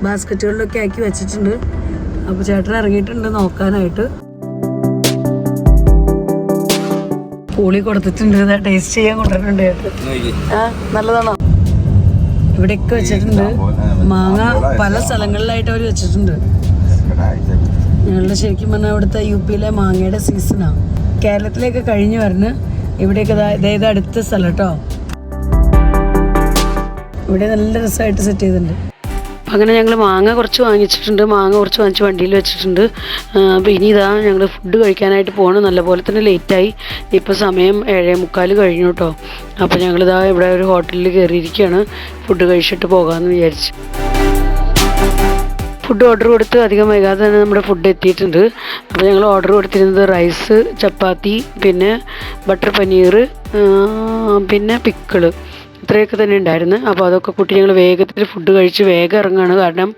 ബാസ്ക്കറ്റുകളിലൊക്കെ ആക്കി വെച്ചിട്ടുണ്ട്. അപ്പോൾ ചേട്ടൻ ഇറങ്ങിയിട്ടുണ്ട് നോക്കാനായിട്ട്. പൂളി കൊടുത്തിട്ടുണ്ട്, ടേസ്റ്റ് ചെയ്യാൻ കൊണ്ടുവരുന്നുണ്ട് ചേട്ടൻ. നല്ലതാണോ? ഇവിടെയൊക്കെ വെച്ചിട്ടുണ്ട് മാങ്ങ, പല സ്ഥലങ്ങളിലായിട്ട് അവർ വെച്ചിട്ടുണ്ട്. ഞങ്ങളുടെ ശരിക്കും പറഞ്ഞാൽ ഇവിടുത്തെ UP-യിലെ മാങ്ങയുടെ സീസണാണ്. കേരളത്തിലേക്ക് കഴിഞ്ഞ് വരുന്ന ഇവിടെയൊക്കെ ഇതേത് അടുത്ത സ്ഥലം കേട്ടോ. ഇവിടെ നല്ല രസമായിട്ട് സെറ്റ് ചെയ്തിട്ടുണ്ട്. അങ്ങനെ ഞങ്ങൾ മാങ്ങ കുറച്ച് വാങ്ങിച്ചിട്ടുണ്ട്. മാങ്ങ കുറച്ച് വാങ്ങിച്ച് വണ്ടിയിൽ വെച്ചിട്ടുണ്ട്. അപ്പോൾ ഇനി ഞങ്ങൾ ഫുഡ് കഴിക്കാനായിട്ട് പോകണം. നല്ലപോലെ തന്നെ ലേറ്റായി. ഇപ്പോൾ സമയം 7:45 കഴിഞ്ഞു കേട്ടോ. അപ്പോൾ ഇവിടെ ഒരു ഹോട്ടലിൽ കയറിയിരിക്കുകയാണ്. ഫുഡ് കഴിച്ചിട്ട് പോകാമെന്ന് വിചാരിച്ചു. ഫുഡ് ഓർഡർ കൊടുത്ത് അധികം വൈകാതെ തന്നെ നമ്മുടെ ഫുഡ് എത്തിയിട്ടുണ്ട്. അപ്പോൾ ഞങ്ങൾ ഓർഡർ കൊടുത്തിരുന്നത് റൈസ്, ചപ്പാത്തി, പിന്നെ ബട്ടർ പനീർ, പിന്നെ പിക്കിള്, ഇത്രയൊക്കെ തന്നെ ഉണ്ടായിരുന്നു. അപ്പോൾ അതൊക്കെ കൂട്ടി ഞങ്ങൾ വേഗത്തിൽ ഫുഡ് കഴിച്ച് വേഗം ഇറങ്ങുകയാണ്. കാരണം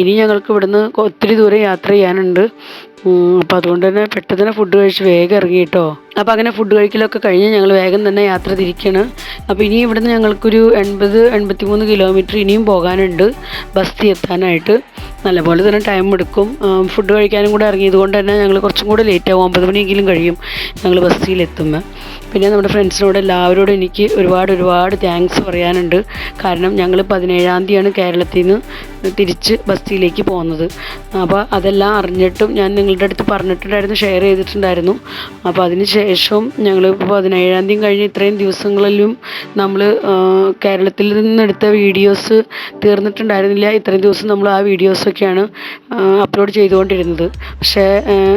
ഇനി ഞങ്ങൾക്ക് ഇവിടുന്ന് ഒത്തിരി ദൂരം യാത്ര ചെയ്യാനുണ്ട്. അപ്പോൾ അതുകൊണ്ട് തന്നെ പെട്ടെന്ന് തന്നെ ഫുഡ് കഴിച്ച് വേഗം ഇറങ്ങി കേട്ടോ. അപ്പോൾ അങ്ങനെ ഫുഡ് കഴിക്കലൊക്കെ കഴിഞ്ഞ് ഞങ്ങൾ വേഗം തന്നെ യാത്ര തിരിക്കുകയാണ്. അപ്പോൾ ഇനി ഇവിടുന്ന് ഞങ്ങൾക്കൊരു 80-83 കിലോമീറ്റർ ഇനിയും പോകാനുണ്ട് ബസ്സിൽ എത്താനായിട്ട്. നല്ലപോലെ തന്നെ ടൈം എടുക്കും. ഫുഡ് കഴിക്കാനും കൂടെ ഇറങ്ങിയത് കൊണ്ട് തന്നെ ഞങ്ങൾ കുറച്ചും കൂടെ ലേറ്റ് ആവും. 9 മണിയെങ്കിലും കഴിയും ഞങ്ങൾ ബസ്സിലെത്തുമ്പോൾ. പിന്നെ നമ്മുടെ ഫ്രണ്ട്സിനോട് എല്ലാവരോടും എനിക്ക് ഒരുപാട് താങ്ക്സ് പറയാനുണ്ട്. കാരണം ഞങ്ങൾ 17-ാം തീയതിയാണ് കേരളത്തിൽ നിന്ന് തിരിച്ച് ബസ്സിലേക്ക് പോകുന്നത്. അപ്പോൾ അതെല്ലാം അറിഞ്ഞിട്ടും ഞാൻ നിങ്ങളുടെ അടുത്ത് പറഞ്ഞിട്ടുണ്ടായിരുന്നു, ഷെയർ ചെയ്തിട്ടുണ്ടായിരുന്നു. അപ്പോൾ അതിന് ശേഷവും ഞങ്ങൾ 17-ാം തീയതി കഴിഞ്ഞ് ഇത്രയും ദിവസങ്ങളിലും നമ്മൾ കേരളത്തിൽ നിന്നെടുത്ത വീഡിയോസ് തീർന്നിട്ടുണ്ടായിരുന്നില്ല. ഇത്രയും ദിവസം നമ്മൾ ആ വീഡിയോസൊക്കെയാണ് അപ്ലോഡ് ചെയ്തുകൊണ്ടിരുന്നത്. പക്ഷേ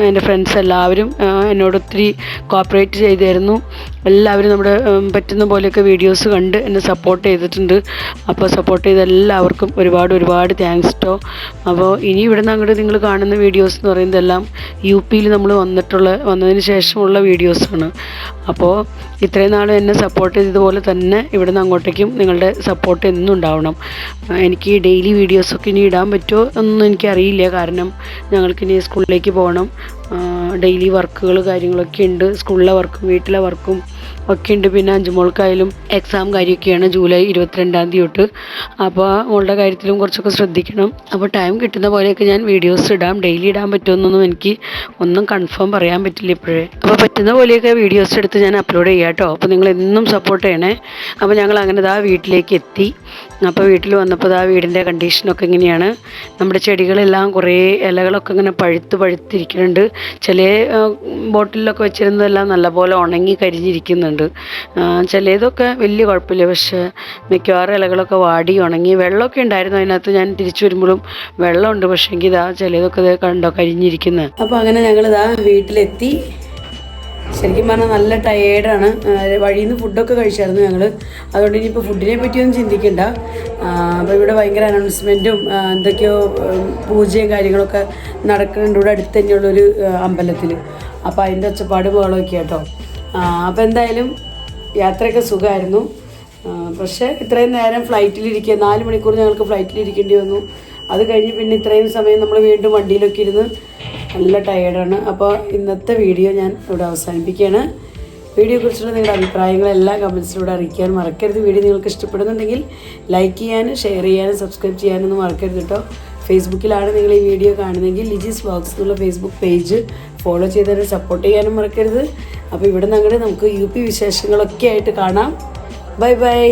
എൻ്റെ ഫ്രണ്ട്സ് എല്ലാവരും എന്നോട് ഒത്തിരി കോപ്പറേറ്റ് ചെയ്തായിരുന്നു. എല്ലാവരും നമ്മുടെ പറ്റുന്ന പോലെയൊക്കെ വീഡിയോസ് കണ്ട് എന്നെ സപ്പോർട്ട് ചെയ്തിട്ടുണ്ട്. അപ്പോൾ സപ്പോർട്ട് ചെയ്ത എല്ലാവർക്കും ഒരുപാട് താങ്ക്സ് കേട്ടോ. അപ്പോൾ ഇനി ഇവിടെ നിന്ന് അങ്ങോട്ട് നിങ്ങൾ കാണുന്ന വീഡിയോസ് എന്ന് പറയുന്നതെല്ലാം UP-യിൽ നമ്മൾ വന്നതിന് ശേഷമുള്ള വീഡിയോസാണ്. അപ്പോൾ ഇത്രയും നാൾ എന്നെ സപ്പോർട്ട് ചെയ്തതുപോലെ തന്നെ ഇവിടെ നിന്ന് അങ്ങോട്ടേക്കും നിങ്ങളുടെ സപ്പോർട്ട് എന്നും ഉണ്ടാവണം. എനിക്ക് ഡെയിലി വീഡിയോസൊക്കെ ഇനി ഇടാൻ പറ്റുമോ എന്നൊന്നും എനിക്കറിയില്ല. കാരണം ഞങ്ങൾക്കിനി സ്കൂളിലേക്ക് പോകണം. ഡെയിലി വർക്കുകൾ കാര്യങ്ങളൊക്കെ ഉണ്ട്. സ്കൂളിലെ വർക്കും വീട്ടിലെ വർക്കും ഒക്കെ ഉണ്ട്. പിന്നെ അഞ്ചുമോൾക്കായാലും എക്സാം കാര്യമൊക്കെയാണ് ജൂലൈ 22-ാം തീയതി തൊട്ട്. അപ്പോൾ മോളുടെ കാര്യത്തിലും കുറച്ചൊക്കെ ശ്രദ്ധിക്കണം. അപ്പോൾ ടൈം കിട്ടുന്ന പോലെയൊക്കെ ഞാൻ വീഡിയോസ് ഇടാം. ഡെയിലി ഇടാൻ പറ്റുമെന്നൊന്നും എനിക്ക് ഒന്നും കൺഫേം പറയാൻ പറ്റില്ല ഇപ്പോഴേ. അപ്പോൾ പറ്റുന്ന പോലെയൊക്കെ വീഡിയോസ് എടുത്ത് ഞാൻ അപ്ലോഡ് ചെയ്യാം കേട്ടോ. അപ്പോൾ നിങ്ങൾ എന്നും സപ്പോർട്ട് ചെയ്യണേ. അപ്പോൾ ഞങ്ങൾ അങ്ങനെ വീട്ടിലേക്ക് എത്തി. അപ്പോൾ വീട്ടിൽ വന്നപ്പോൾ വീടിൻ്റെ കണ്ടീഷനൊക്കെ ഇങ്ങനെയാണ്. നമ്മുടെ ചെടികളെല്ലാം കുറേ ഇലകളൊക്കെ ഇങ്ങനെ പഴുത്തിരിക്കുന്നുണ്ട്. ചില ബോട്ടിലൊക്കെ വെച്ചിരുന്നതെല്ലാം നല്ലപോലെ ഉണങ്ങി കരിഞ്ഞിരിക്കുന്നുണ്ട്. ചിലതൊക്കെ വലിയ കുഴപ്പമില്ല. പക്ഷേ മിക്കവാറും ഇലകളൊക്കെ വാടി ഉണങ്ങി. വെള്ളമൊക്കെ ഉണ്ടായിരുന്നു അതിനകത്ത്. ഞാൻ തിരിച്ചു വരുമ്പോഴും വെള്ളമുണ്ട്. പക്ഷേ എങ്കിൽ ചിലതൊക്കെ കണ്ടോ കരിഞ്ഞിരിക്കുന്നത്. അപ്പോൾ അങ്ങനെ ഞങ്ങൾ വീട്ടിലെത്തി. ശരിക്കും പറഞ്ഞാൽ നല്ല ടയേർഡാണ്. വഴിയിൽ നിന്ന് ഫുഡൊക്കെ കഴിച്ചായിരുന്നു ഞങ്ങൾ. അതുകൊണ്ട് ഇനിയിപ്പോൾ ഫുഡിനെ പറ്റിയൊന്നും ചിന്തിക്കണ്ട. അപ്പോൾ ഇവിടെ ഭയങ്കര അനൗൺസ്മെൻറ്റും എന്തൊക്കെയോ പൂജയും കാര്യങ്ങളൊക്കെ നടക്കുന്നുണ്ട് ഇവിടെ അടുത്ത് തന്നെയുള്ളൊരു അമ്പലത്തിൽ. അപ്പോൾ അതിൻ്റെ ഒച്ചപ്പാട് ബഹളമൊക്കെ കേട്ടോ. അപ്പോൾ എന്തായാലും യാത്രയൊക്കെ സുഖമായിരുന്നു. പക്ഷേ ഇത്രയും നേരം ഫ്ലൈറ്റിലിരിക്കുക 4 മണിക്കൂർ ഞങ്ങൾക്ക് ഫ്ലൈറ്റിലിരിക്കേണ്ടി വന്നു. അത് കഴിഞ്ഞ് പിന്നെ ഇത്രയും സമയം നമ്മൾ വീണ്ടും വണ്ടിയിലൊക്കെ ഇരുന്ന് നല്ല ടയേർഡാണ്. അപ്പോൾ ഇന്നത്തെ വീഡിയോ ഞാൻ ഇവിടെ അവസാനിപ്പിക്കുകയാണ്. വീഡിയോയെക്കുറിച്ചുള്ള നിങ്ങളുടെ അഭിപ്രായങ്ങളെല്ലാം കമൻസിലൂടെ അറിയിക്കാൻ മറക്കരുത്. വീഡിയോ നിങ്ങൾക്ക് ഇഷ്ടപ്പെടുന്നുണ്ടെങ്കിൽ ലൈക്ക് ചെയ്യാനും ഷെയർ ചെയ്യാനും സബ്സ്ക്രൈബ് ചെയ്യാനൊന്നും മറക്കരുത് കേട്ടോ. ഫേസ്ബുക്കിലാണ് നിങ്ങൾ ഈ വീഡിയോ കാണുന്നതെങ്കിൽ ലിജീസ് വ്ളോഗ്സ് എന്നുള്ള ഫേസ്ബുക്ക് പേജ് ഫോളോ ചെയ്തതിനെ സപ്പോർട്ട് ചെയ്യാനും മറക്കരുത്. അപ്പോൾ ഇവിടെ നിന്ന് നമുക്ക് UP വിശേഷങ്ങളൊക്കെ ആയിട്ട് കാണാം. Bye bye.